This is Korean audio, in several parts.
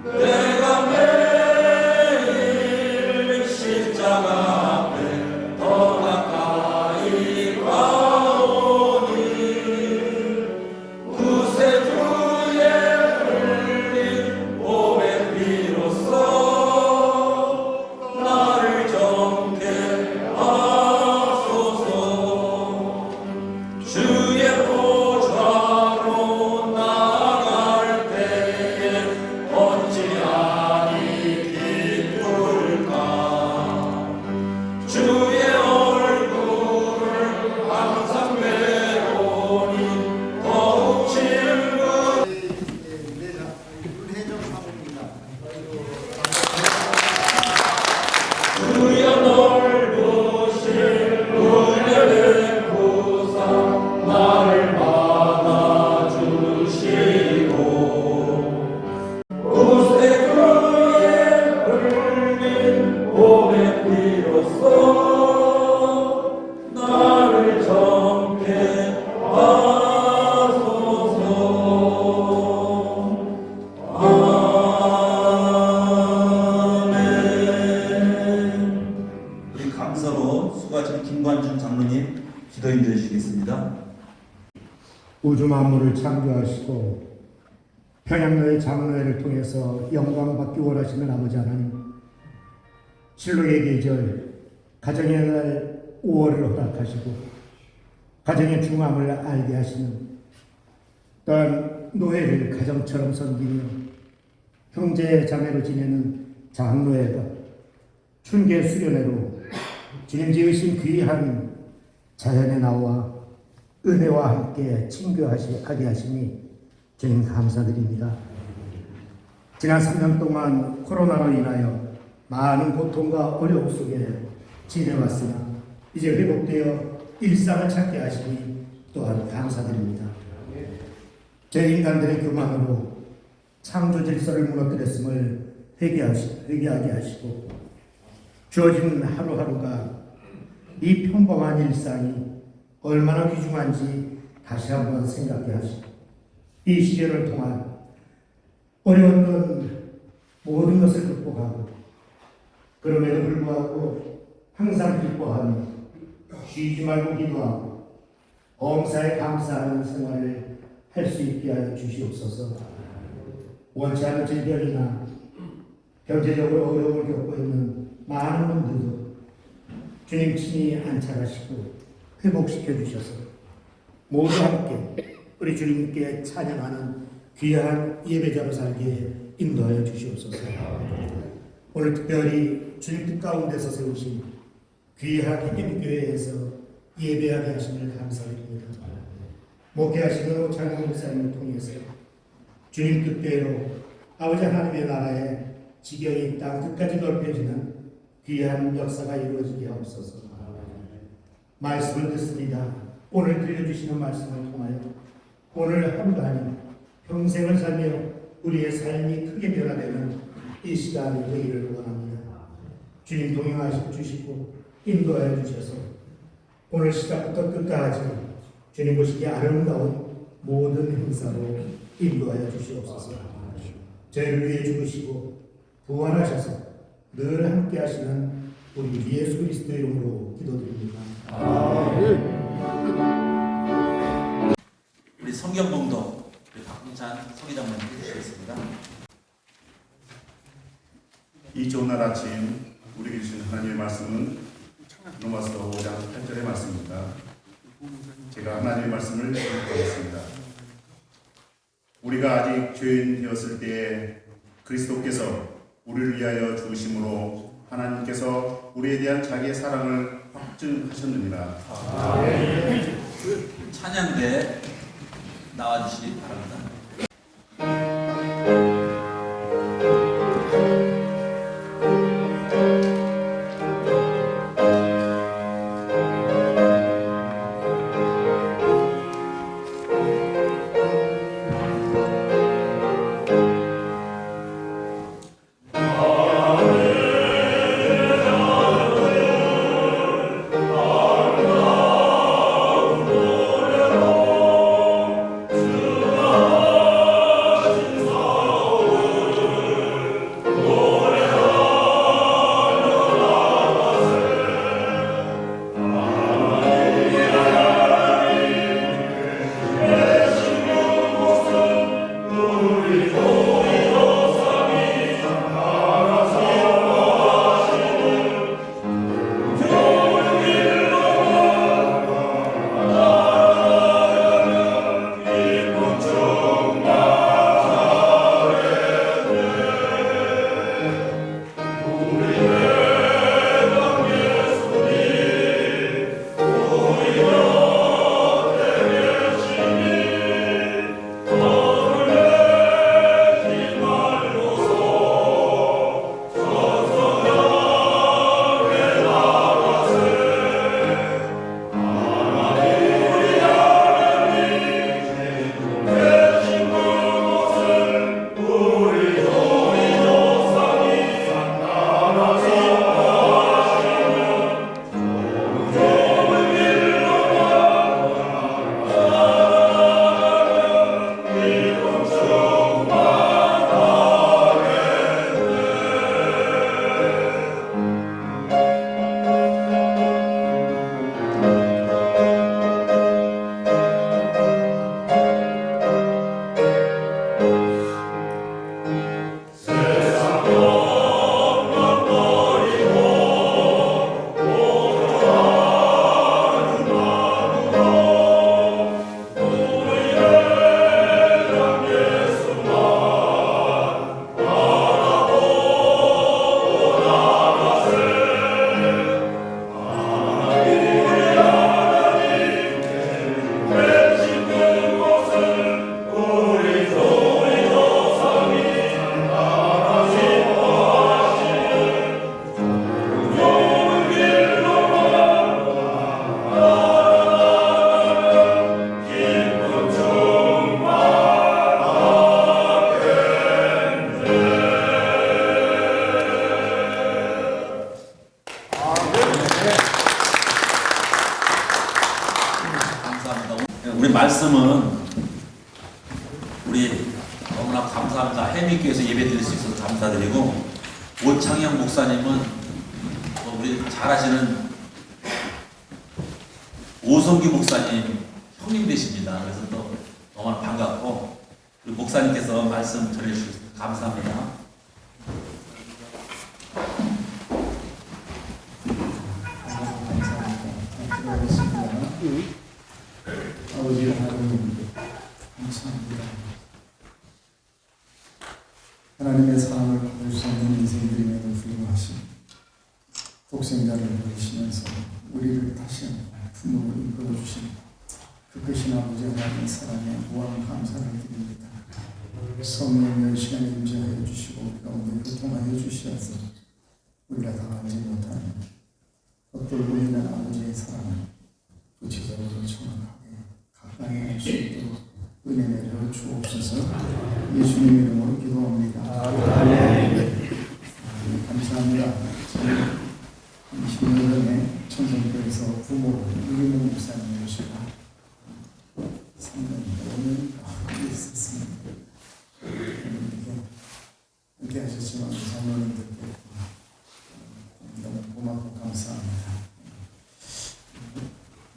내가 매일 십자가 앞에 더 가까이 가오니 구세주의 흘린 몸의 피로써 나를 정케 하소서. 주의 보좌로 나아갈 때에 어찌하니 기쁠까. 주의 얼굴을 항상 배우니 더욱 친구. 주여 넓으신 은혜의 구상 나를 받아주시고 구세주의 흘린 몸의 피로써 나를 정케 하소서. 아멘. 우리 강서로 수가진 김관준 장로님 기도 인도해 주시겠습니다. 우주 만물을 창조하시고 평양노예 장로회를 통해서 영광받기 원하시는 아버지 하나님, 진로의 계절 가정의 날 5월을 허락하시고 가정의 중함을 알게 하시는 또한 노예를 가정처럼 섬기며 형제 자매로 지내는 장로회가 춘계 수련회로 주님 지으신 귀한 자연에 나와 은혜와 함께 친교하게 하시니 주님 감사드립니다. 지난 3년 동안 코로나로 인하여 많은 고통과 어려움 속에 지내왔으나 이제 회복되어 일상을 찾게 하시니 또한 감사드립니다. 저희 인간들의 교만으로 창조 질서를 무너뜨렸음을 회개하게 하시고 주어진 하루하루가 이 평범한 일상이 얼마나 귀중한지 다시 한번 생각해 하시고 이 시련을 통한 어려웠던 모든 것을 극복하고 그럼에도 불구하고 항상 기뻐하며 쉬지 말고 기도하고 범사에 감사하는 생활을 할 수 있게 하여 주시옵소서. 원치 않은 질병이나 경제적으로 어려움을 겪고 있는 많은 분들도 주님 친히 안착하시고 회복시켜 주셔서 모두 함께 우리 주님께 찬양하는 귀한 예배자로 살게 인도하여 주시옵소서. 오늘 특별히 주님 뜻 가운데서 세우신 귀한 힘교회에서 예배하게 하심을 감사드립니다. 목회하시는 오창용 목사님을 통해서 주님 뜻대로 아버지 하나님의 나라에 지경이 땅 끝까지 넓혀지는 귀한 역사가 이루어지게 하옵소서. 말씀을 듣습니다. 오늘 들려주시는 말씀을 통하여 오늘 하루도 아닌 평생을 살며 우리의 삶이 크게 변화되는 이 시간이 되기를 원합니다. 주님 동행하시고 주시고 인도하여 주셔서 오늘 시작부터 끝까지 주님 보시기에 아름다운 모든 행사로 인도하여 주시옵소서. 저희를 위해 죽으시고 부활하셔서 늘 함께 하시는 우리 예수 그리스도의 이름으로 기도드립니다. 우리 성경봉독 우리 박민찬 서기장님 해주시겠습니다. 이 좋은 날 아침 우리에게 주신 하나님의 말씀은 로마서 5장 8절의 말씀입니다. 제가 하나님의 말씀을 읽어보겠습니다. 우리가 아직 죄인 되었을 때에 그리스도께서 우리를 위하여 죽으심으로 하나님께서 우리에 대한 자기의 사랑을 확증하셨느니라. 찬양대 나와주시기 바랍니다. 주여 말씀은 우리 너무나 감사합니다. 해미교에서 예배드릴 수 있어서 감사드리고, 오창영 목사님은 또 우리 잘 아시는 오성규 목사님 형님 되십니다. 그래서 또 너무나 반갑고, 우리 목사님께서 말씀 전해주셔서 감사합니다. 아버지 하나님 감사합니다. 하나님의 사랑을 받을 수 없는 인생들임에도 불구하시 독생자를 보내시면서 우리를 다시 한번 부모를 이끌어주신 그 크신 아버지 하나님의 사랑에 무한 감사를 드립니다. 성령의 시간에 임재하여 주시고 우리 가운데 교통하여 주시어서 우리가 다 알지 못하는 겉돌고 있는 아버지의 사랑을 구체적으로 정확하게 가까이 할 수 있도록 은혜 내려 주옵소서. 예수님 이름으로 기도합니다. 감사합니다. 저는 20년 전에 천성교에서 부모 유기농 목사님 모시고 3년, 5년 있었습니다. 이렇게 하셨지만 장로님들께 너무 고맙고 감사합니다.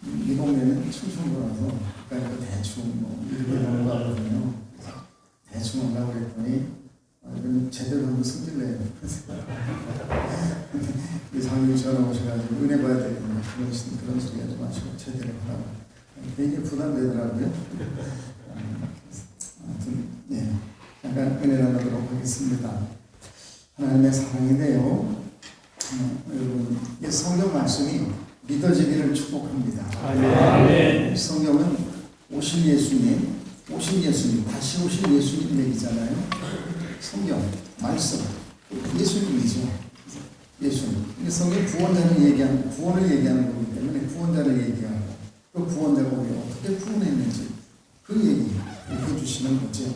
이 동네는 충청도라서 그러니까 대충 이렇게 넘어가거든요. 대충 온다고 그랬더니 이건 제대로 한번 승질내요. 이 장로님 전화 오셔가지고 은혜 봐야 되겠네. 그런 소리 하지 마시고 제대로 하라고. 굉장히 부담되더라고요. 아무튼 예, 잠깐 은혜 나누도록 하겠습니다. 하나님의 사랑인데요. 여러분 이 성경 말씀이 믿어지기를 축복합니다. 아멘. 성경은 오실 예수님, 다시 오실 예수님 얘기잖아요. 성경, 말씀, 예수님이죠. 예수님. 성경 구원을 얘기하는 거기 때문에 구원자를 얘기하고 그 구원자가 우리 어떻게 구원했는지 그 얘기 해주시는 거죠.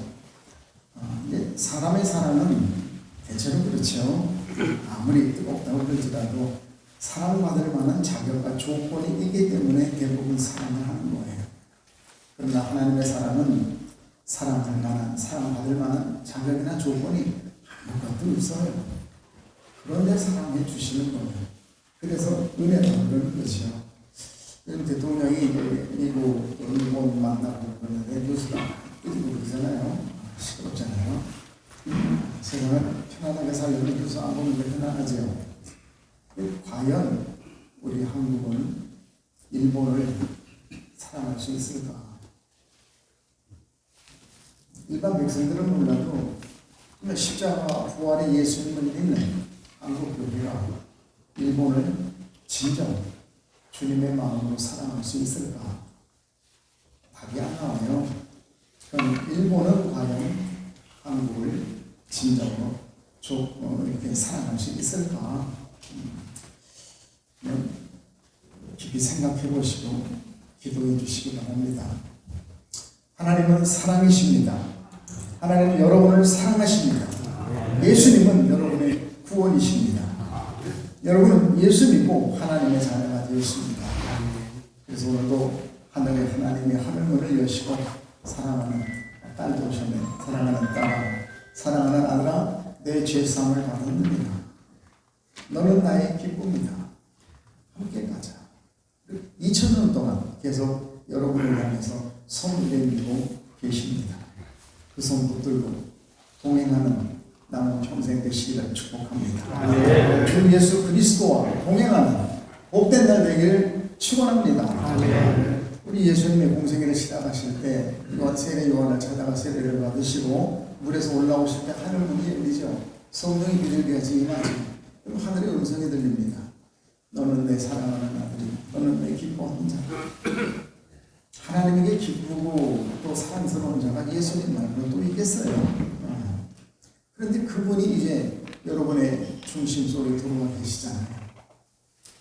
이제 사람의 사랑은 대체로 그렇죠. 아무리 뜨겁다고 그러지라도 사랑받을 만한 자격과 조건이 있기 때문에 대부분 사랑을 하는 거예요. 그러나 하나님의 사랑은 사랑받을 만한 자격이나 조건이 아무것도 없어요. 그런데 사랑해 주시는 거예요. 그래서 은혜가 그런 거죠. 대통령이 미국, 일본 만나고 그러는데 뉴스가 뜨고 그러잖아요. 시끄럽잖아요. 세상을 편안하게 살려면 뉴스 안 보는 게 편안하죠. 과연 우리 한국은 일본을 사랑할 수 있을까? 일반 백성들은 몰라도 십자가와 부활의 예수님을 믿는 한국 교회가 일본을 진정 주님의 마음으로 사랑할 수 있을까? 답이 안 나와요. 그럼 일본은 과연 한국을 진정으로 이렇게 사랑할 수 있을까? 깊이 생각해 보시고 기도해 주시기 바랍니다. 하나님은 사랑이십니다. 하나님은 여러분을 사랑하십니다. 예수님은 여러분의 구원이십니다. 여러분은 예수 믿고 하나님의 자녀가 되었습니다. 그래서 오늘도 하늘에 하나님의 하늘문을 여시고 사랑하는 딸도 오셨네. 사랑하는 딸아, 사랑하는 아들아, 내 죄사함을 받았느니라. 너는 나의 기쁨이다. 함께 가자. 2000년 동안 계속 여러분을 향해서 손을 내밀고 계십니다. 그 손 붙들고 동행하는 남은 평생 되시기를 축복합니다. 주 예수 그리스도와 동행하는 복된 날 되기를 축원합니다. 우리 예수님의 공생애를 시작하실 때 세례 요한을 찾아가 세례를 받으시고 물에서 올라오실 때 하늘 문이 열리죠. 성령이 비둘기같이 임하죠. 그럼 하늘의 음성이 들립니다. 너는 내 사랑하는 아들이, 너는 내 기뻐하는 자. 하나님에게 기쁘고 또 사랑스러운 자가 예수님 말고는 또 있겠어요. 그런데 그분이 이제 여러분의 중심 속에 들어와 계시잖아요.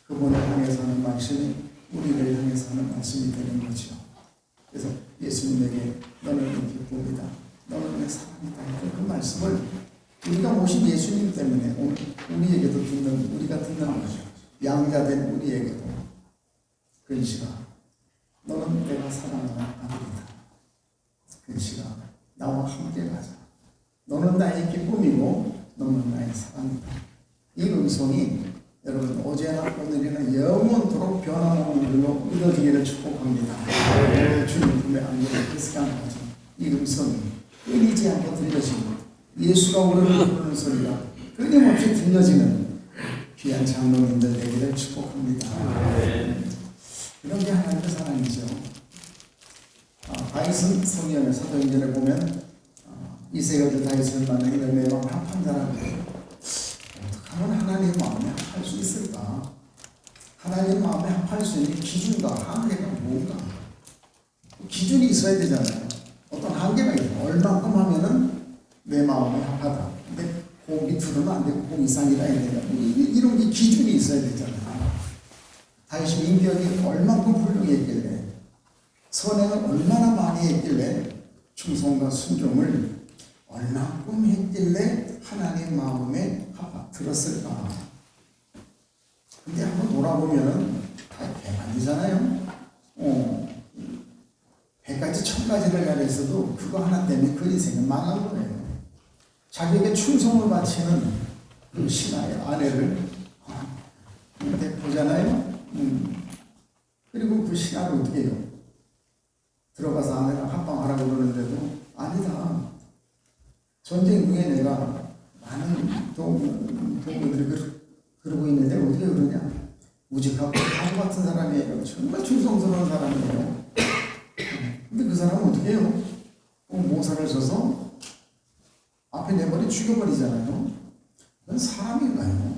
그분을 향해서 하는 말씀이 우리를 향해서 하는 말씀이 되는 거죠. 그래서 예수님에게 너는 내 기쁨이다, 너는 내 사랑이다, 그 말씀을 우리가 모신 예수님 때문에 오늘 우리에게도 우리가 듣는 거죠. 양자된 우리에게도 근시가 너는 내가 사랑하는 아들이다. 근시가 나와 함께 가자. 너는 나의 기쁨이고 너는 나의 사랑이다. 이 음성이 여러분 어제나 오늘이나 영원토록 변함없는 일로 이루어지기를 축복합니다. 주님 품에 안기를 기습하죠. 이 음성이 끊이지 않고 들려지고 예수가 우리를 부르는 소리가 끊임없이 들려지는 귀한 장로님들 되기를 축복합니다. 이런 게 하나님의 사랑이죠. 다윗은 성경의 사도행전에 보면 이새가들 다윗을 만나 이런 내 마음 합한 자라고 해요. 어떻게 하면 하나님의 마음에 합할 수 있을까? 하나님의 마음에 합할 수 있는 기준과 한계가 뭔가? 기준이 있어야 되잖아요. 어떤 한계가 있어요. 얼만큼 하면은 내 마음에 합하다. 근데 그 밑으로는 안 되고 그 이상이다 해야 된다. 이런 게 기준이 있어야 되잖아요. 다윗이 인격이 얼만큼 훌륭했길래 선행을 얼마나 많이 했길래 충성과 순종을 얼만큼 했길래 하나님 마음에 들었을까? 근데 한번 돌아보면은 다 배반이잖아요. 100가지 1000가지를 잘했어도 그거 하나 때문에 그 인생은 망한 거예요. 자기에게 충성을 바치는 그 신하의 아내를 보잖아요. 그리고 그 신하를 어떻게 해요? 들어가서 아내랑 합방하라고 그러는데도 아니다. 전쟁 중에 내가 많은 동료들이 그러고 있는데 어떻게 그러냐? 우직하고 바보 같은 사람이에요. 정말 충성스러운 사람이에요. 근데 그 사람은 어떻게 해요? 모사를 써서 앞에 내버려 죽여버리잖아요. 그건 사람인가요?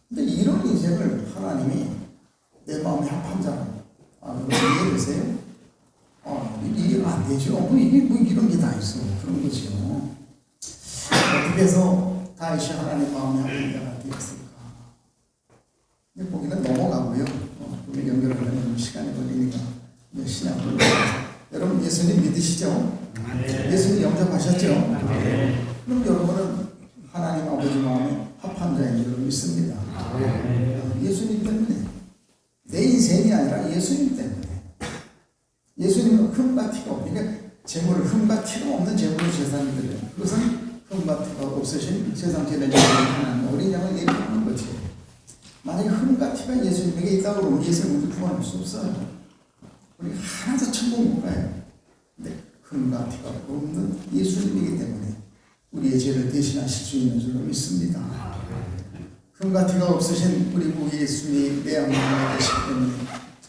근데 이런 인생을 하나님이 내 마음에 합한 자라. 이해되세요? 이해가 안 되죠. 이게 이런 게 다 있어. 그런 거죠. 어떻게 해서 다윗이 하나님 마음에 합한 자가 되었을까? 근데 거기는 넘어가고요. 우리 연결하려면 시간이 걸리니까 신약을 여러분 예수님 믿으시죠? 예수님 영접하셨죠? 그럼 여러분은 하나님 아버지 마음에 합한 자인 줄 믿습니다. 예수님 때문에 내 인생이 아니라 예수님 때문에. 예수님은 흠과 티가 없으니까 재물을 흠과 티가 없는 재물을 제사를 드려요. 그것은 흠과 티가 없으신 세상 제사를 하나님 어린 양을 얘기하는 거지. 만약에 흠과 티가 예수님에게 있다고 그러면 예수님을 구원할 수 없어요. 우리 하나도 천국 못 가요. 근데 흠과 티가 없는 예수님이기 때문에 우리의 죄를 대신하실 수 있는 줄로 믿습니다. 흠과 티가 없으신 우리 구 예수님이 내 안에 계시기 때문에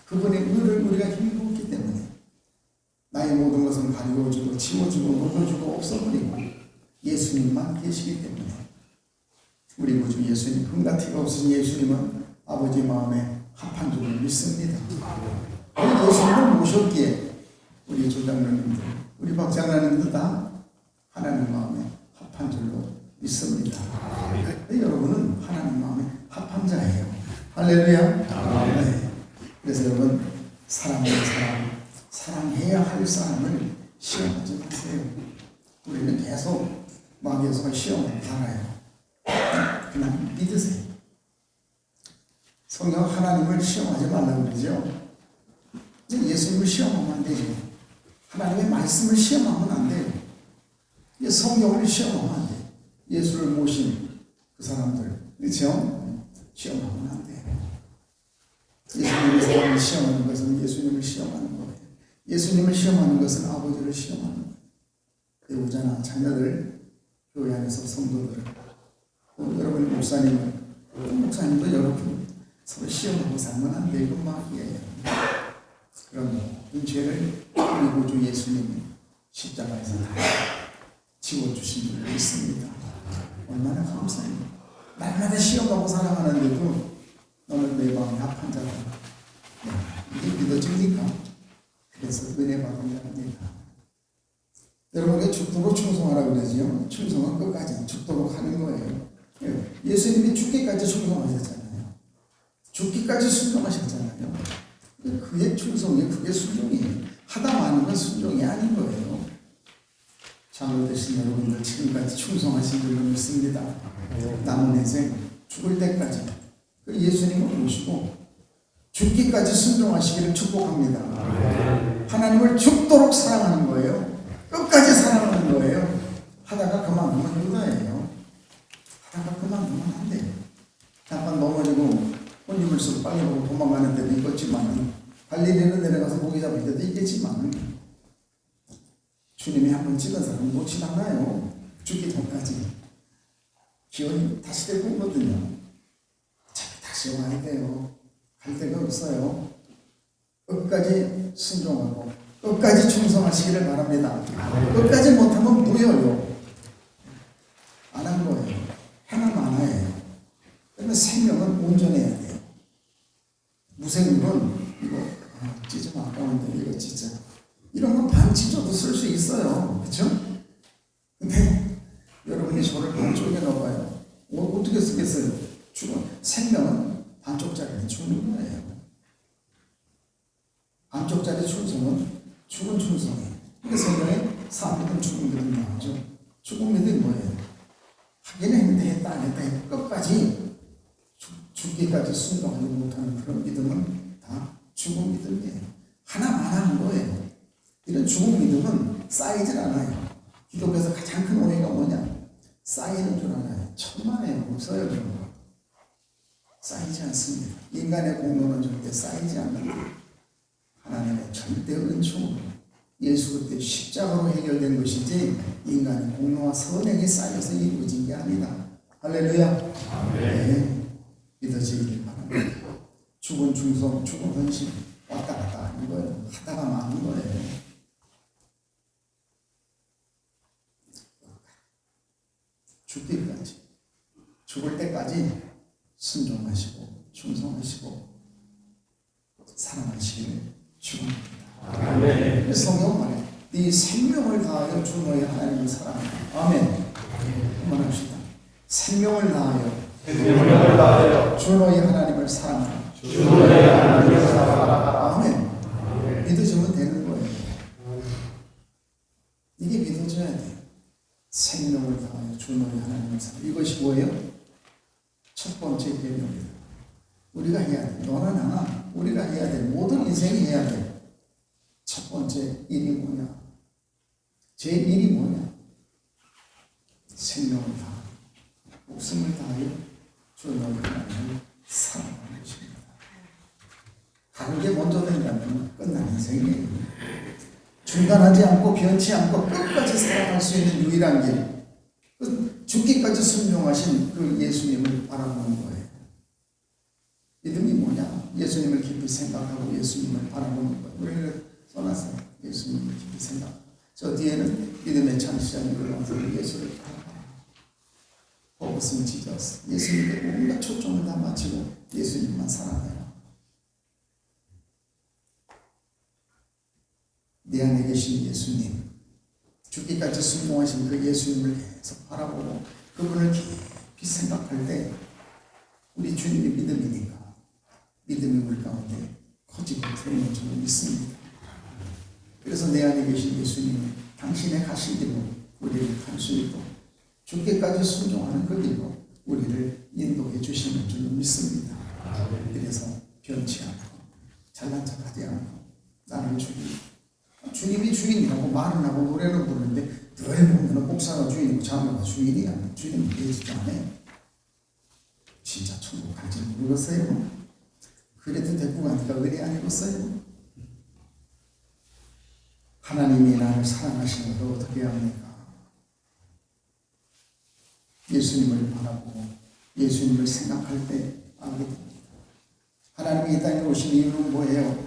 그분의 의를 우리가 힘입었기 때문에 나의 모든 것은 가리워주고 지워주고 녹여주고 없어버리고 예수님만 계시기 때문에 우리 구주 예수님, 흠과 티가 없으신 예수님은 아버지 마음에 합한 줄로 믿습니다. 예수님을 모셨기에 우리 조장로님들, 우리 박장로님들 다 하나님 마음에 합한 줄로 믿습니다. 여러분은 하나님 마음에 합한 자예요. 할렐루야. 네. 그래서 여러분 사랑하는 사람, 사랑해야 할 사람을 시험하지 마세요. 우리는 계속 마음에서 시험을 달아요. 그냥 믿으세요. 성경 하나님을 시험하지 말라고 그러죠. 이제 예수님을 시험하면 안 되죠. 하나님의 말씀을 시험하면 안 돼요. 성경을 시험하면 안 돼요. 예수를 모신 그 사람들, 그렇죠? 시험하면 안 돼요. 예수님의 사람을 시험하는 것은 예수님을 시험하는 거예요. 예수님을 시험하는 것은 아버지를 시험하는 거예요. 배우자나 자녀들, 교회 안에서 성도들, 여러분 목사님도 여러분 서로 시험하고 살면 안 되고 말이에요. 그런 모든 죄를 우리 구주 예수님이 십자가에서 다 지워주신 줄 믿습니다. 얼마나 감사해요. 날마다 시험하고 살아가는데도 너는 내 마음에 합한 자다. 이게 믿어집니까? 그래서 은혜 받은 자입니다. 여러분에게 죽도록 충성하라고 그러지요. 충성은 끝까지 죽도록 하는 거예요. 예수님이 죽기까지 충성하셨잖아요. 죽기까지 순종하셨잖아요. 그게 충성이에요. 그게 순종이에요. 하다 마는 건 순종이 아닌 거예요. 장로 되신 여러분들 지금까지 충성하신 줄로 믿습니다. 남은 인생 죽을 때까지 예수님을 모시고 죽기까지 순종하시기를 축복합니다. 하나님을 죽도록 사랑하는 거예요. 끝까지 사랑하는 거예요. 하다가 그만두면 유다예요. 하다가 그만두면 안 돼요. 잠깐 넘어지고 혼님을 쓰고 빨리 오고 도망가는 데도 있겠지만 갈릴리로 내려가서 고기 잡을 때도 있겠지만 주님이 한번 찍은 사람은 놓지 않아요. 죽기 전까지. 기원이 다시 되고 오거든요. 다시 와야 돼요. 갈 데가 없어요. 끝까지 순종하고 끝까지 충성하시기를 바랍니다. 끝까지 못하면 무효요. 안 한 거예요. 하나만 안 해요. 그러면 생명은 온전해야 돼요. 무생물은 이거 찢으면 아까운데 이거 진짜 이런 건 반 찢어도 쓸 수 있어요. 그렇죠? 근데 여러분이 저를 반쪽에 넣어봐요. 어떻게 쓰겠어요? 생명은 반쪽짜리는 죽는 거예요. 반쪽짜리 충성은 죽은 충성이에요. 그래서 성경에 사람들은 죽은 믿음 나오죠. 죽은 믿음이 뭐예요? 하기는 했는데 했다 안 했다 했다 끝까지 죽기까지 순종하지 못하는 그런 믿음은 다 죽은 믿음이에요. 하나만 하는 거예요. 이런 죽은 믿음은 쌓이질 않아요. 기독교에서 가장 큰 오해가 뭐냐? 쌓이는 줄 알아요. 천만에요. 없어요. 그런 거. 쌓이지 않습니다. 인간의 공로는 절대 쌓이지 않는다. 하나님의 절대 은총으로 예수 그리스도의 십자가로 해결된 것이지 인간의 공로와 선행이 쌓여서 이루어진 게 아니다. 할렐루야. 네. 믿어지길 바랍니다. 죽은 충성, 죽은 헌신 왔다 갔다 하는 거예요. 하다가 마는 거예요. 죽기까지, 죽을 때까지 순종하시고 충성하시고 사랑하시기를 축원합니다. 성경 말에 네 생명을 다하여 주 너의 하나님을 사랑하라. 아멘. 한번 합시다. 생명을 다하여 주 너의 하나님을 사랑하라. 아멘. 믿어주면 되는 거예요. 이게 믿어져야 돼요. 생명을 다하여 주 너의 하나님을 사랑하라. 이것이 뭐예요? 첫 번째 계명입니다. 우리가 해야 돼. 너나 나나 우리가 해야 돼. 모든 인생이 해야 돼. 첫 번째 일이 뭐냐? 제 일이 뭐냐? 생명을 다하여 목숨을 다하여 주 너의 하나님을 사랑하는 것입니다. 다른 게 먼저 된다면 끝난 인생이에요. 중단하지 않고 변치 않고 끝까지 사랑할 수 있는 유일한 길. 죽기까지 순종하신 그 예수님을 바라보는 거예요. 믿음이 뭐냐? 예수님을 깊이 생각하고 예수님을 바라보는 거예요. 우리를 써놨어요. 예수님을 깊이 생각. 저 뒤에는 믿음의 창시자인 올라와서 예수를 바라봐요. 버거슨 지저스. 예수님께 온갖 초점을 다 맞추고 예수님만 사랑해요. 내 안에 계신 예수님. 죽기까지 순종하신 그 예수님을 계속 바라보고 그분을 깊이 생각할 때 우리 주님이 믿음이니까 믿음이 우리 가운데 커지고 드러나는 줄 믿습니다. 그래서 내 안에 계신 예수님이 당신의 가신 길로 우리를 갈 수 있고 죽기까지 순종하는 그 길로 우리를 인도해 주시는 줄 믿습니다. 그래서 변치 않고 잘난 척하지 않고 나를 주님이 주인이라고 말은 하고 노래는 부르는데 늘 보면 목사가 주인이고 장로가 주인이야. 주님은 예지도 않아요. 진짜 천국 갈지 모르겠어요. 그래도 데리고 가니까 은혜 아니겠어요? 하나님이 나를 사랑하시는 걸 어떻게 합니까? 예수님을 바라보고 예수님을 생각할 때 알게 됩니다. 하나님이 이 땅에 오신 이유는 뭐예요?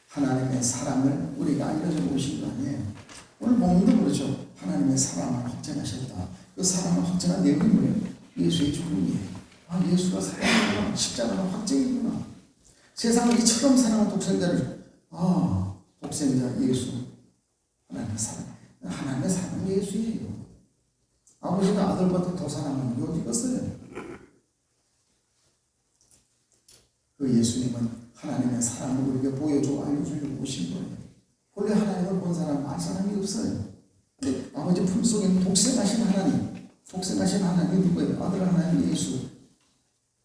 하나님의 사랑을 우리가 알려줘 오신 거 아니에요. 오늘 본문도 그렇죠. 하나님의 사랑을 확증하셨다. 그 사랑을 확증한 내용이 뭐예요? 예수의 죽음이에요. 아, 예수가 사랑이구나. 십자가가 확증이구나. 세상을 이처럼 사랑한 독생자를 독생자 예수. 하나님의 사랑. 하나님의 사랑은 예수예요. 아버지가 아들보다 더 사랑하는 게 어디 있겠어요? 그 예수님은 하나님의 사랑을 우리에게 보여주고 알려주려고 오신 거예요. 원래 하나님을 본 사람 알 사람이 없어요. 근데 아버지 품속에 독생하신 하나님이 누구예요? 아들 하나님 예수.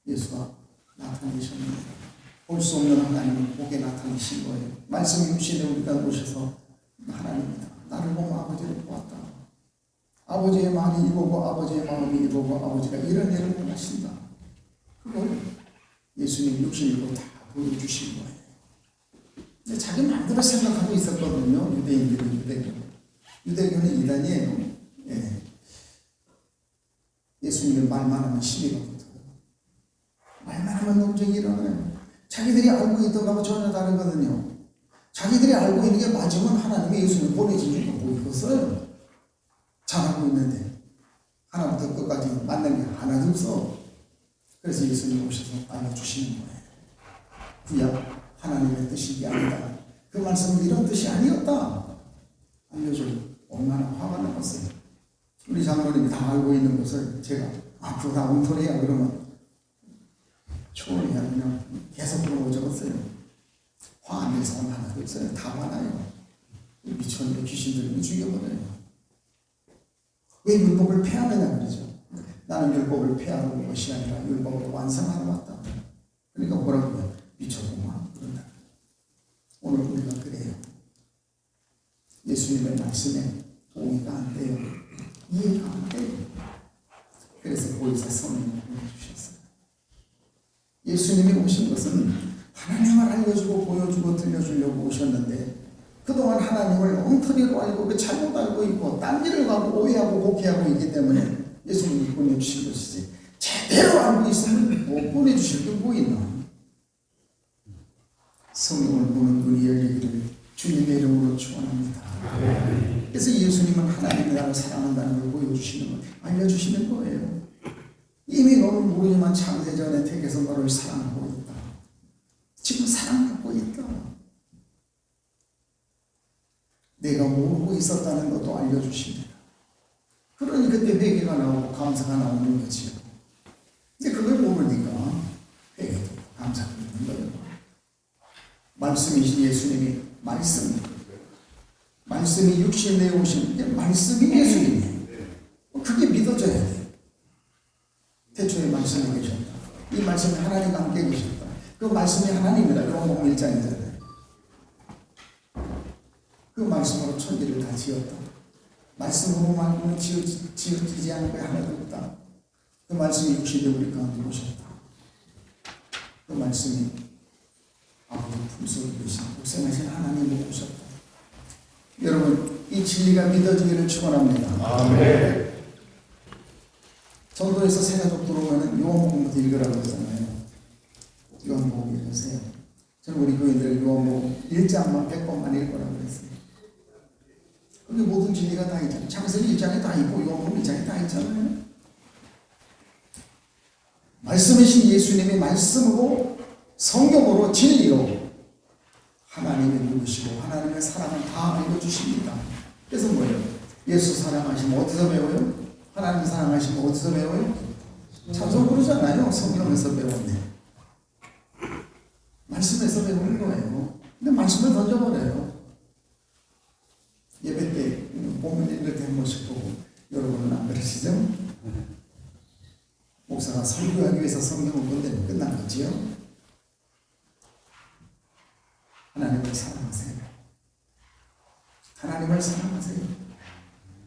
예수가 나타내셨는데 볼 수 없는 하나님을 보게 나타내신 거예요. 말씀 육신에 우리가 오셔서 하나님이다. 나를 보면 아버지를 보았다. 아버지의 마음이 이거고 아버지의 마음이 이거고 아버지가 이런 일을 원하신다. 그걸 예수님 육신으로 다 보여주신 거예요. 근데 자기 마음대로 생각하고 있었거든요. 유대인들은 유대교는 이단이에요. 예. 예수님은 말만 하면 시비가 붙어요. 말만 하면 논쟁이 일어나요. 자기들이 알고 있던 거하고 전혀 다르거든요. 자기들이 알고 있는 게 맞으면 하나님이 예수님 보내신 줄 모르고 이것을 잘하고 있는데 하나부터 끝까지 맞는 게 하나도 없어. 그래서 예수님 오셔서 알려주시는 거예요. 구약 하나님의 뜻이 이게 아니다. 그 말씀은 이런 뜻이 아니었다. 알려줘. 얼마나 화가 나갔어요. 우리 장로님이 다 알고 있는 것을 제가 앞으로 다 엉터리야 그러면 초월이야 그냥 계속 그러고 적었어요. 화 안 내서 하나도 없어요. 다 화나요. 미천으로 귀신들이 죽여버려요. 왜 율법을 폐하느냐 그러죠. 나는 율법을 폐하러 온 것이 아니라 율법을 완성하러 왔다. 그러니까 뭐라고 해요? 미쳤구만 그런다. 오늘 우리가 그래요. 예수님의 말씀에 동의가 안 돼요. 이해가 안 돼요. 그래서 보혜사 성령을 보내주셨어요. 예수님이 오신 것은 하나님을 알려주고 보여주고 들려주려고 오셨는데 그동안 하나님을 엉터리로 알고 그 잘못 알고 있고 딴 길을 가고 오해하고 곡해하고 있기 때문에 예수님이 보내주신 것이지 제대로 알고 있으면 못 보내주실 게 뭐 있나. 성령을 보는 눈이 열리기를 주님의 이름으로 축원합니다. 그래서 예수님은 하나님이 나를 사랑한다는 걸 보여주시는 거 알려주시는 거예요. 이미 너는 모르지만 창세전에 택해서 너를 사랑하고 있다. 지금 사랑받고 있다. 내가 모르고 있었다는 것도 알려주십니다. 그러니 그때 회개가 나오고 감사가 나오는 거지요. 근데 그걸 모르니까 회개도 감사가 있는 거예요. 말씀이신 예수님이 말씀이 육신 내에 오신 게 말씀이 예수님이에요. 그게 믿어져야 돼. 태초에 말씀이 계셨다. 이 말씀이 하나님과 함께 계셨다. 그 말씀이 하나님이다. 요한복음 1장이잖아요. 그 말씀으로 천지를 다 지었다. 말씀으로 말고는 지어지지 않은 게 하나도 없다. 그 말씀이 육신에 우리 가운데 오셨다. 그 말씀이 아버지 품속에 계신 복생하신 하나님으로 오셨다. 여러분 이 진리가 믿어지기를 축원합니다. 아멘. 전도에서 새 가족 들어오면 요한복음부터 읽으라고 하잖아요. 요한복음 읽으세요. 저는 우리 교인들 요한복음 1장만 100번만 읽으라고 그랬어요. 그게 모든 진리가 다 있잖아요. 창세기 1장에 다 있고 요한복음 1장에 다 있잖아요. 말씀이신 예수님이 말씀으로 성경으로 진리로 하나님이 누구시고 하나님의 사랑을 다 알려주십니다. 그래서 뭐예요? 예수 사랑하시면 어디서 배워요? 하나님 사랑하시면 어디서 배워요? 찬송 부르잖아요. 성경에서 배웠네. 말씀에서 배우는 거예요. 근데 말씀을 던져버려요. 예배 때 본문 읽을 때 한 번씩 보고 여러분은 안 그러시죠? 목사가 설교하기 위해서 성경을 본다면 끝난 거지요? 하나님을 사랑하세요. 하나님을 사랑하세요.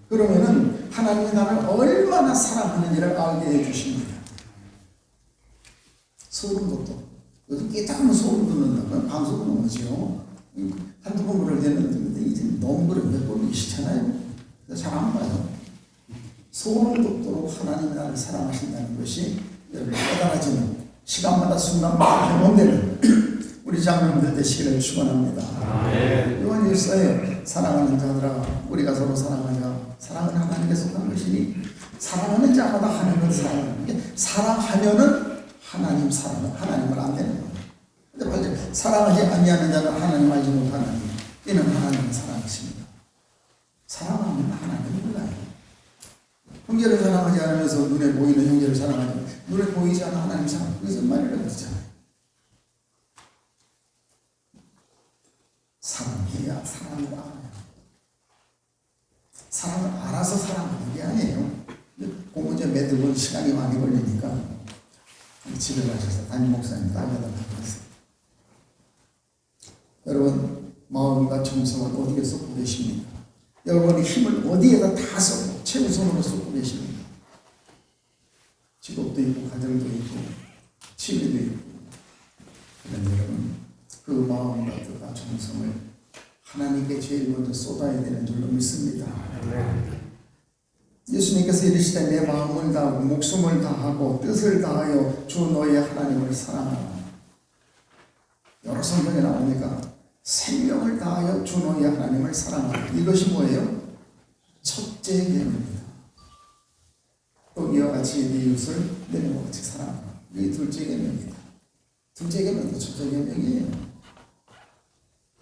그러면은 하나님이 나를 얼마나 사랑하는지를 알게 해주십니다. 소름 돋도. 요즘 깨끗하면 소름 돋는다면 방송 돋는 거죠. 한두 번 그럴 때는 듣는데 이제 너무 그래 몇 번이 싫잖아요. 잘 안 봐요. 소름 돋도록 하나님이 나를 사랑하신다는 것이 여러분 깨달아지는 시간마다 순간마다 경험되는 우리 장로님들 되시기를 축원합니다. 요한일서에 사랑하는 자들아 우리가 서로 사랑하자. 사랑은 하나님께 속한 것이니 사랑하는 자마다 하나님을 사랑하는 게 사랑하면은 하나님 사랑은 하나님을 안 되는 거예요. 근데 반대 사랑하지 아니하는 자는 하나님 알지 못하나니 이는 하나님을 사랑하십니다. 사랑하면 하나님을 몰라요. 형제를 사랑하지 않으면서 눈에 보이는 형제를 사랑하지 눈에 보이지 않는 하나님 사랑 그것이 말이라고 그러잖아요. 사랑해야 사랑을 알아요. 사랑을 알아서 사랑하는 게 아니에요. 공문제 매듭은 시간이 많이 걸리니까 집에 가셔서 담임 목사님 따라다가 그랬어요. 여러분 마음과 정성을 어디에서 보내십니까? 여러분의 힘을 어디에다 다 쏟고 최우선으로 쏟고 계십니다. 직업도 있고 가정도 있고 취미도 있고. 그런데 여러분 그 마음과 뜻과 정성을 하나님께 제일 먼저 쏟아야 되는 줄로 믿습니다. 예수님께서 이르시되 내 마음을 다하고 목숨을 다하고 뜻을 다하여 주 너의 하나님을 사랑하라. 여러 성경에 나오니까 생명을 다하여 주 너의 하나님을 사랑하라. 이것이 뭐예요? 첫째 계명입니다. 또 이와 같이 네 이웃을 내 몸과 같이 사랑하라. 이게 둘째 계명입니다. 둘째 계명도 첫째 계명이에요.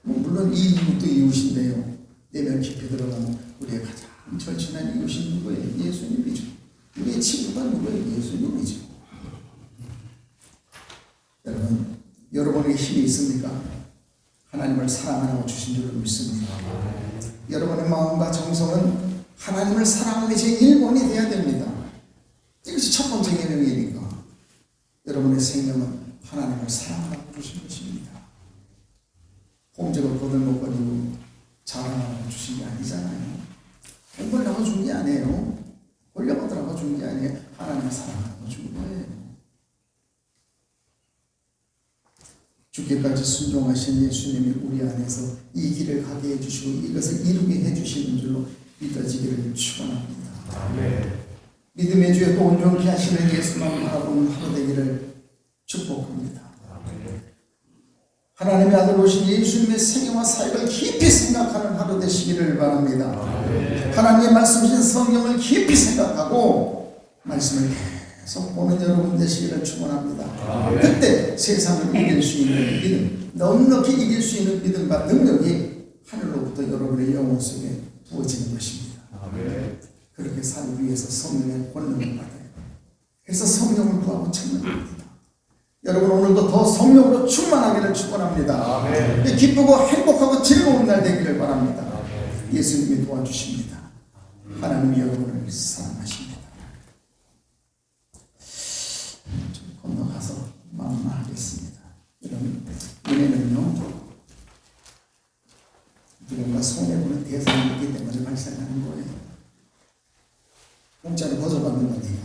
물론 이 이웃도 이웃인데요. 내면 깊이 들어가면 우리의 가장 절친한 이웃이 누구예요? 예수님이죠. 우리의 친구가 누구예요? 예수님이죠. 여러분, 여러분에게 힘이 있습니까? 하나님을 사랑하라고 주신 줄로 믿습니다. 여러분의 마음과 정성은 하나님을 사랑하는 제1번이 되어야 됩니다. 이것이 첫 번째 계명이니까 여러분의 생명은 하나님을 사랑하라고 주신 것입니다. 홈즈가 거들먹거리고 자랑하라고 주신 게 아니잖아요. 공부하라고 준 게 아니에요. 권력받으라고 준 게 아니에요. 하나님을 사랑하라고 준 거예요. 죽기까지 순종하신 예수님이 우리 안에서 이 길을 가게 해주시고 이것을 이루게 해주시는 줄로 믿어지기를 축원합니다. 믿음의 주에 또 온전케 하시는 예수만 바라보는 하루 되기를 축복합니다. 하나님의 아들 오신 예수님의 생애와 사역을 깊이 생각하는 하루 되시기를 바랍니다. 하나님의 말씀이신 성경을 깊이 생각하고 말씀을 계속 보는 여러분 되시기를 축원합니다. 그때 세상을 이길 수 있는 믿음, 넉넉히 이길 수 있는 믿음과 능력이 하늘로부터 여러분의 영혼 속에 부어지는 것입니다. 그렇게 살기 위해서 성령의 권능을 받아요. 그래서 성령을 구하고 찾는 겁니다. 여러분 오늘도 더 성령으로 충만하기를 축원합니다. 기쁘고 행복하고 즐거운 날 되기를 바랍니다. 예수님이 도와주십니다. 하나님이 여러분을 사랑하십니다. 좀 건너가서 만나하겠습니다. 여러분 은혜는요 누군가 손해보는 대상이 있기 때문에 발생하는 거예요. 공짜로 거저받는 거니까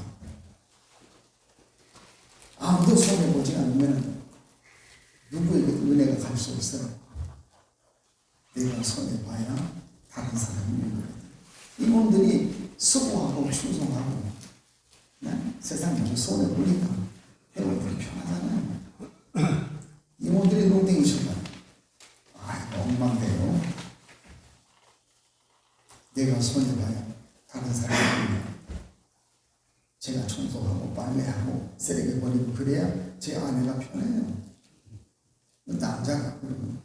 아무도 손해보지 않으면 누구에게도 은혜가 갈 수 없어요. 내가 손해봐야 다른 사람이 있거든. 이몸들이 수고하고 충성하고 세상 모두 손해보니까 회원들이 편하잖아요. 이몸들이 농땡이셔봐. 엉망돼요. 내가 손해봐야 다른 사람이 제가 청소하고 빨래하고 쓰레기 버리고 그래야 제 아내가 편해요. 남자가 그러면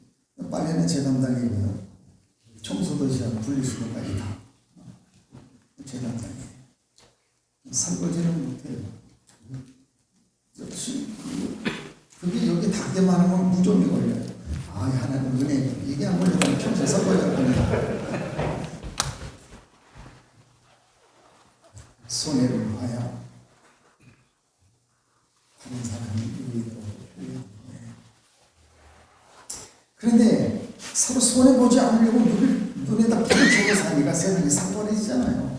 빨래는 제 담당이고요. 청소도 제가 분리수거까지 다 제 담당이에요. 설거지는 못해요. 그게 여기 닿게 많으면 무좀이 걸려요. 하나님 은혜 이게 안 걸리면 평생 설거지를 합니다. 손해를 봐야 다른 사람이 유익으로 표현해요. 그런데 서로 손해보지 않으려고 눈에다 불을 켜고 사니까 세상이 상관해지잖아요.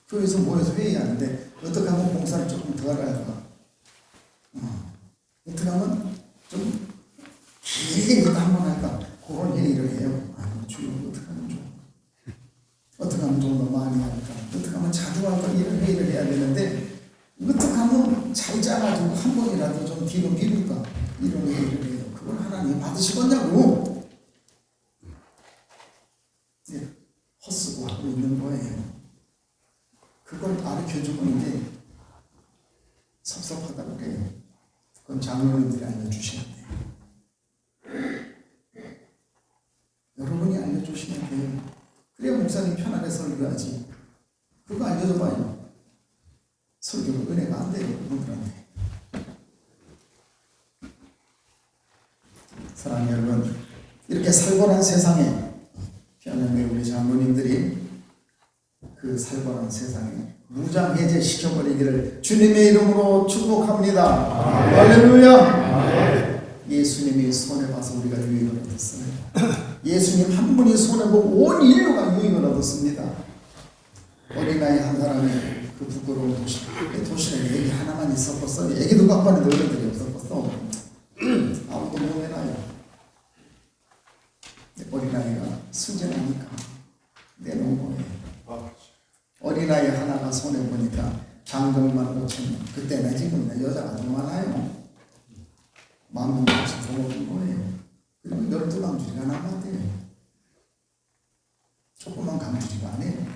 교회에서 모여서 회의하는데 어떻게 하면 봉사를 조금 더 할까? 어떻게 하면 좀 길게 이것도 한번 할까? 그런 회의를 해요. 주여 어떻게 하면 좋아? 어떻게 하면 좀 더 많이 할까? 어떻게 하면 자주 할까? 이런 회의를 해야 되는데 어떻게 하면 잘 짜가지고 한 번이라도 좀 뒤로 미룰까? 이런 회의를 해요. 그걸 하나님 받으시겠냐고? 헛쓰고 하고 있는 거예요. 그걸 가르쳐주면 이제 섭섭하다고 그래요. 그건 장로님들이 알려주셔야 돼요. 여러분이 알려주시면 돼요. 그래야 목사님 편하게 설교하지. 그거 알려줘봐요. 설교가 은혜가 안 돼요. 그분들한테. 사랑하는 여러분, 이렇게 살벌한 세상에 편안하게 우리 장로님들이 그 살벌한 세상에 무장해제 시켜버리기를 주님의 이름으로 축복합니다. 할렐루야. 예수님이 손해봐서 우리가 유익을 얻었어요. 예수님 한 분이 손해보고 온 인류가 유익을 얻었습니다. 어린아이 한 사람이 그 부끄러운 도시락에 애기 하나만 있었겠어. 애기도 갖고 왔는데 어른들이 없었겠어. 아무도 못 내놔요. 어린아이가 순진하니까 내놓은 거예요. 어린아이 하나가 손해보니까 장정만 5,000원. 그때나 지금이나 여자가 더 많아요. 10,000원 더 먹은 거예요. 그럼 12강주리가 남았대요. 조그만 강주리가 아니에요.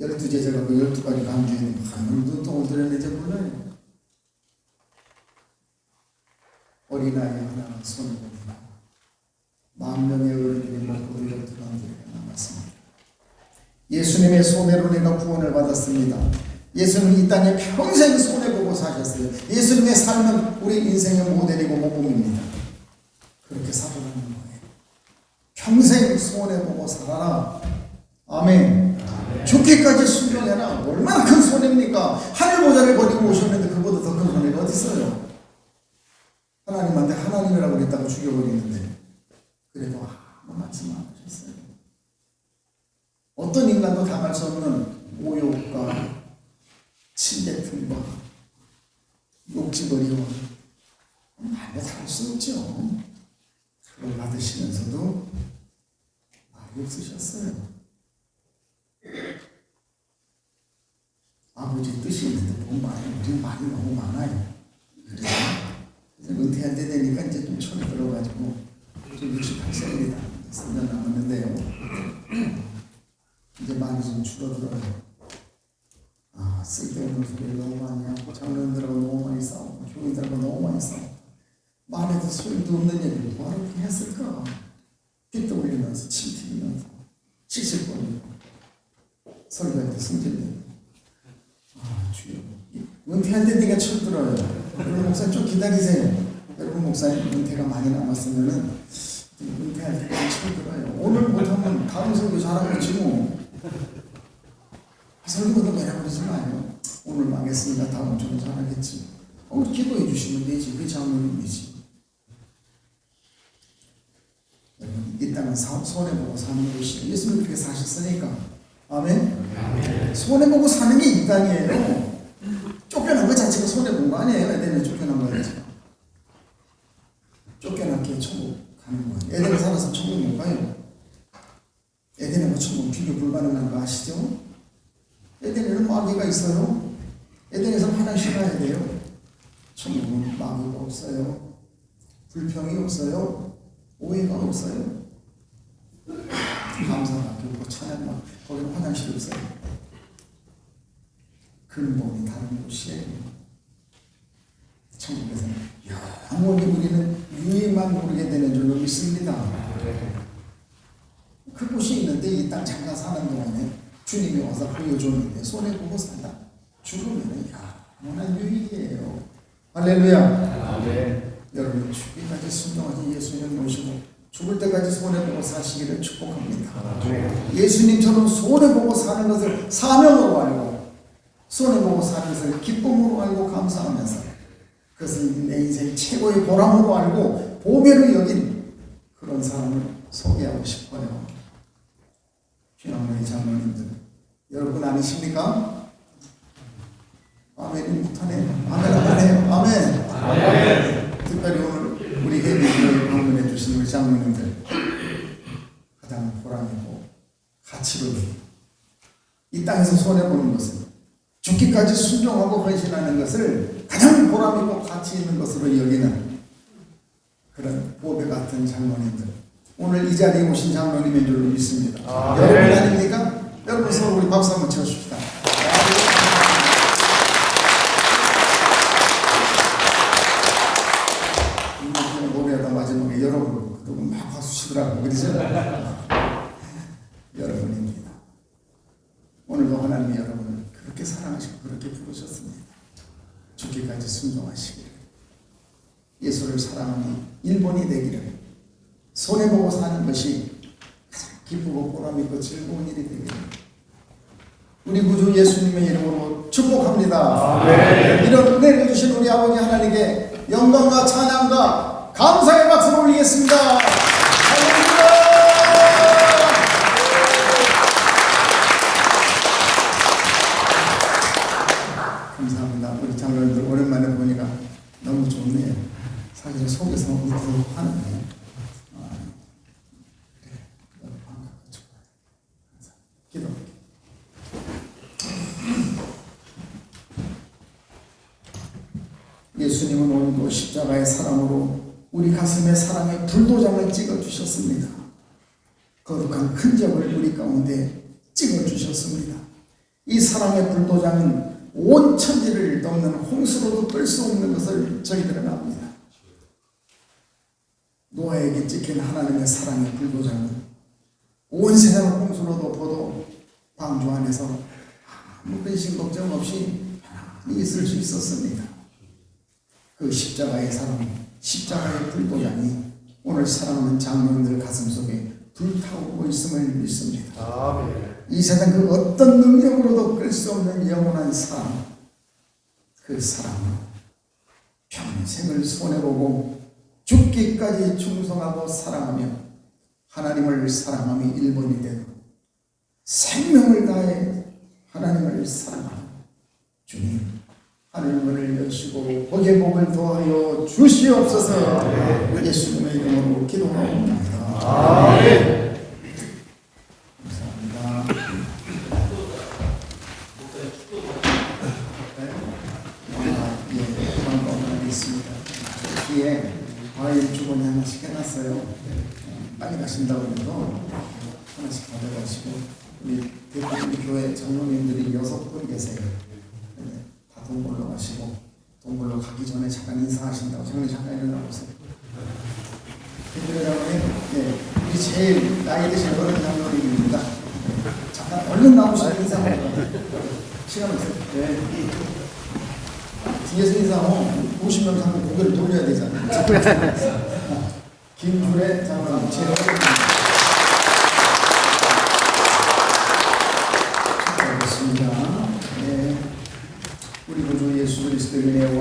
12제자가 그 12가지 강주리에 한 돈을 들였는지 몰라요. 어린아이 하나가 손해보니까 10,000명의 어른들이 먹고도 12강주리가 남았습니다. 예수님의 손해로 내가 구원을 받았습니다. 예수님은 이 땅에 평생 손해보고 사셨어요. 예수님의 삶은 우리 인생의 모델이고 모범입니다. 그렇게 살아가는 거예요. 평생 손해보고 살아라. 아멘. 죽기까지 순종해라. 얼마나 큰 손해입니까? 하늘 보좌를 버리고 오셨는데 그보다 더 큰 손해가 어디 있어요? 하나님한테 하나님이라고 그랬다고 죽여버리는데 그래도 아무 말씀 안 하셨어요. 어떤 인간도 당할 수 없는 모욕과 침뱉음과 욕짓거리와 말로 당할 수 없죠. 그걸 받으시면서도 말이 없으셨어요. 아버지 뜻이 있는데 너무 우리 말이 너무 많아요. 그래서 은퇴할 때 되니까 이제 좀 철이 들어가지고 좀 68세입니다. 3년 남았는데요. 이제 많이 좀 줄어들어요. 쓸데없는 소리를 너무 많이 하고 장로님들하고 너무 많이 싸우고 교인들하고 너무 많이 싸우고 말에도 소용도 없는 얘기를 뭐하러 그렇게 했을까? 빚도 올리면서 침 튀기면서 씩씩거리고 설교할 때 승질내고 주여 은퇴할 때 네가 철 들어요. 여러분 목사님 좀 기다리세요. 여러분 목사님 은퇴가 많이 남았으면은 은퇴할 때까지 철 들어요. 오늘 못하면 다음 설교 잘하고 있지 뭐. 설교도 내려버리지 마요. 오늘 망했으니까 다음 주는 잘하겠지. 기도해 주시면 되지. 그 장로님이지. 여러분 이 땅은 손해보고 사는 것이 예수님 그렇게 사셨으니까. 아멘. 손해보고 사는 게 이 땅이에요. 쫓겨난 것 자체가 손해본 거 아니에요. 에덴에 쫓겨난 거였죠. 쫓겨났기에 천국 가는 거예요. 에덴에 살아서 천국 못 가요. 에덴과 천국 비교 불가능한 거 아시죠? 에덴에는 마귀가 있어요. 에덴에서 화장실 가야 돼요. 천국은 마귀가 없어요. 불평이 없어요. 오해가 없어요. 감사밖에 없고 찬양만 거기는 화장실이 없어요. 근본이 다른 곳이에요. 천국에서는 영원히 우리는 유익만 모르게 되는 줄로 믿습니다. 그곳이 있는데 이 땅 잠깐 사는 동안에 주님이 와서 보여줬는데 손해보고 산다. 죽으면 영원한 유익이에요. 할렐루야. 아멘. 여러분 죽기까지 순종하신 예수님 모시고 죽을 때까지 손해보고 사시기를 축복합니다. 예수님처럼 손해보고 사는 것을 사명으로 알고 손해보고 사는 것을 기쁨으로 알고 감사하면서 그것을 내 인생 최고의 보람으로 알고 보배로 여긴 그런 사람을 소개하고 싶어요. 귀한 장로님들 여러분 아니십니까? 아멘이 못하네. 아멘 안 해요. 아멘. 아멘. 특별히 오늘 우리 예비교회 방문해 주신 우리 장로님들 가장 보람이고 가치로 이 땅에서 손해보는 것은 죽기까지 순종하고 헌신하는 것을 가장 보람있고 가치 있는 것으로 여기는 그런 보배 같은 장로님들 오늘 이 자리에 오신 장로님인 줄로 믿습니다. 여러분 아닙니까? 여러분 서로 우리 박수 한번 쳐줍시다. 노래하다 마지막에 여러분 그동안 막 박수 치더라고 그러죠? 여러분입니다. 오늘도 하나님이 여러분을 그렇게 사랑하시고 그렇게 부르셨습니다. 죽기까지 순종하시기를 예수를 사랑하는 일본이 되기를 손해보고 사는 것이 가장 기쁘고 보람있고 즐거운 일이 되기를 우리 구주 예수님의 이름으로 축복합니다. 아멘. 이런 은혜를 주신 우리 아버지 하나님께 영광과 찬양과 감사의 박수를 올리겠습니다. 할렐루야! 감사합니다. 우리 장로님들 오랜만에 보니까 너무 좋네요. 사실 속에서 우리 하는데 기도. 예수님은 오늘도 십자가의 사랑으로 우리 가슴에 사랑의 불도장을 찍어주셨습니다. 거룩한 흔적을 우리 가운데 찍어주셨습니다. 이 사랑의 불도장은 온 천지를 넘는 홍수로도 끌 수 없는 것을 저희들은 압니다. 노아에게 찍힌 하나님의 사랑의 불도장은 온 세상을 홍수로도 보도 방주 안에서 아무 근심 걱정 없이 편안히 있을 수 있었습니다. 그 십자가의 사랑, 십자가의 불도장이 오늘 사랑하는 장로님들 가슴속에 불타오르고 있음을 믿습니다. 이 세상 그 어떤 능력으로도 끌 수 없는 영원한 사랑, 그 사랑으로 평생을 손해보고 죽기까지 충성하고 사랑하며 하나님을 사랑함이 1번이 되고 생명을 다해 하나님을 사랑하며 주님 하늘문을 여시고 복의 복을 더하여 주시옵소서. 예수님의 이름으로 기도하옵나이다. 감사합니다. 있습니다. 뒤에 과일 주머니 하나씩 해놨어요. 빨리 가신다고 해도 하나씩 가져가시고 우리 대표님 교회 장로님들이 6분 계세요. 다 동굴로 가시고 동굴로 가기 전에 잠깐 인사하신다고 장로님 잠깐 일어나보세요. 대표님 장로님, 우리 제일 나이 드신 어른 장로님입니다. 잠깐 얼른 나오시면 인사하세요. 시간 없어요. 뒤에서 인사하고 50명 상대 고개를 돌려야 되잖아요. 김주래 장로님 축하드립니다. 네. 우리 구주 예수 그리스도의 은혜와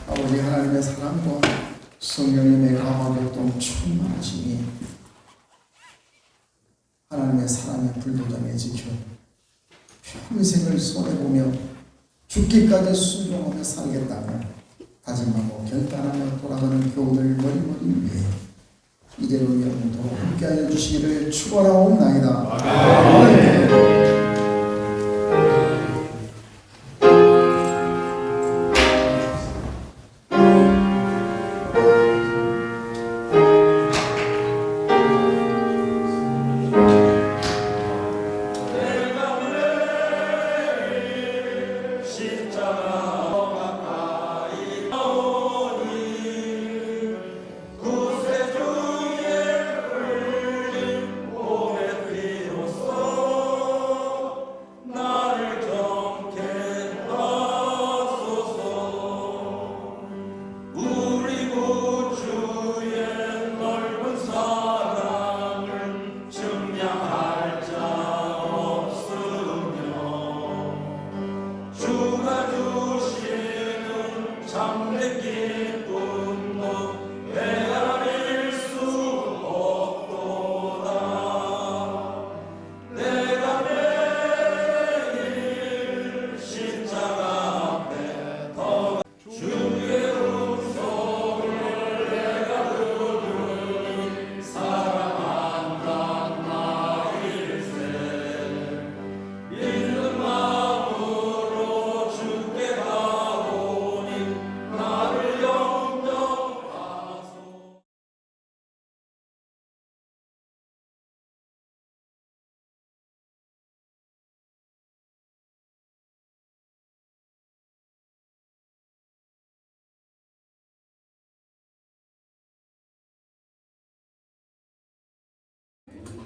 아버지 하나님의 사랑과 성령님의 감화교통 충만하시니 하나님의 사랑의 불도장에 지켜 평생을 손해보며 죽기까지 순종하며 살겠다고 다짐하고 결단하며 돌아가는 교우들 머리머리 위에 이대로 영원토록 함께하여 주시기를 축원하옵나이다. 아멘.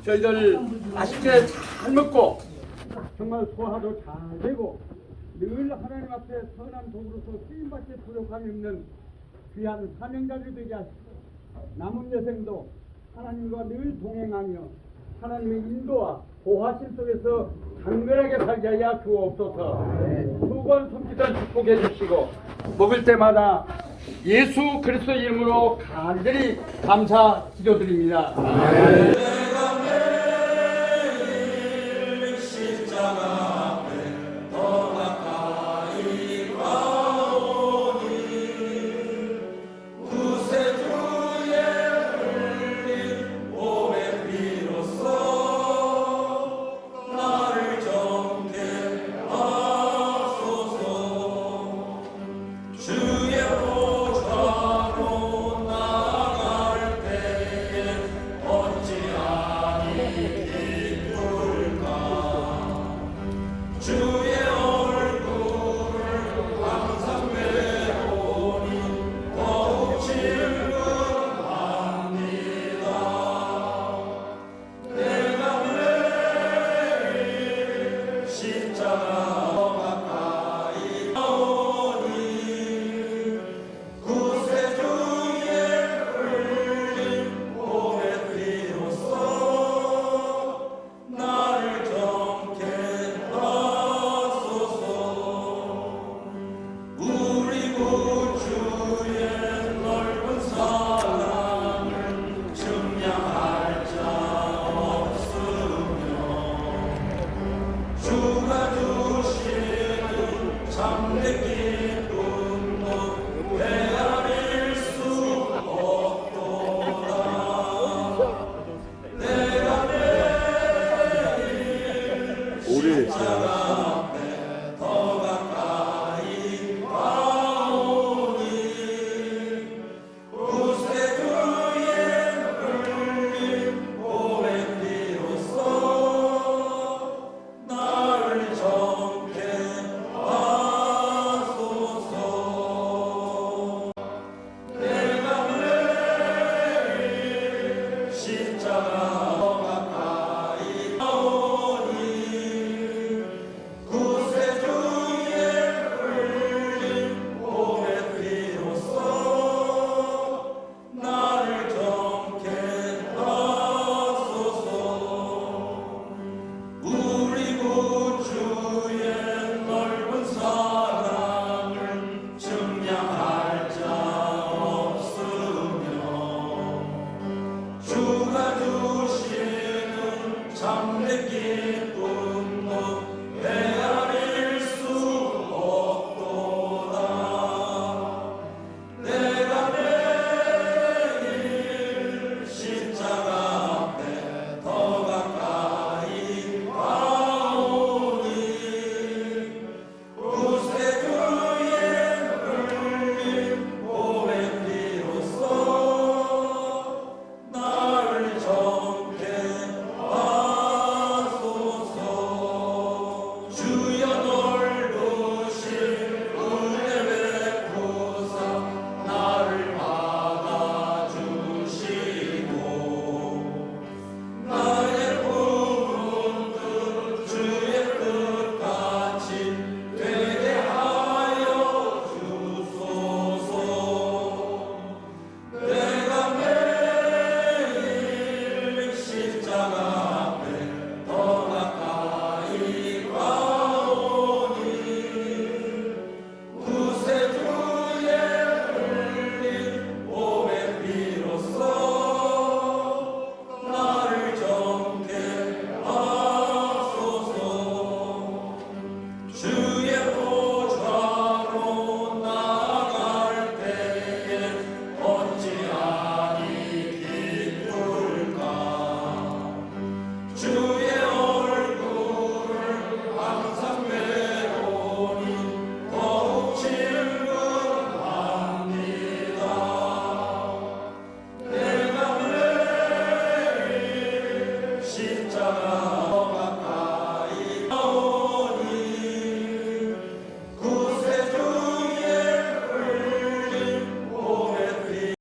저희들 맛있게 잘 먹고 정말 소화도 잘 되고 늘 하나님 앞에 선한 도구로서 쓰임받지 부족함이 없는 귀한 사명자들이 되게 하시고 남은 여생도 하나님과 늘 동행하며 하나님의 인도와 보호하심 속에서 강건하게 살게 하여 주옵소서. 두 번 섬기던 축복해 주시고 먹을 때마다 예수 그리스도 이름으로 간절히 감사 기도드립니다.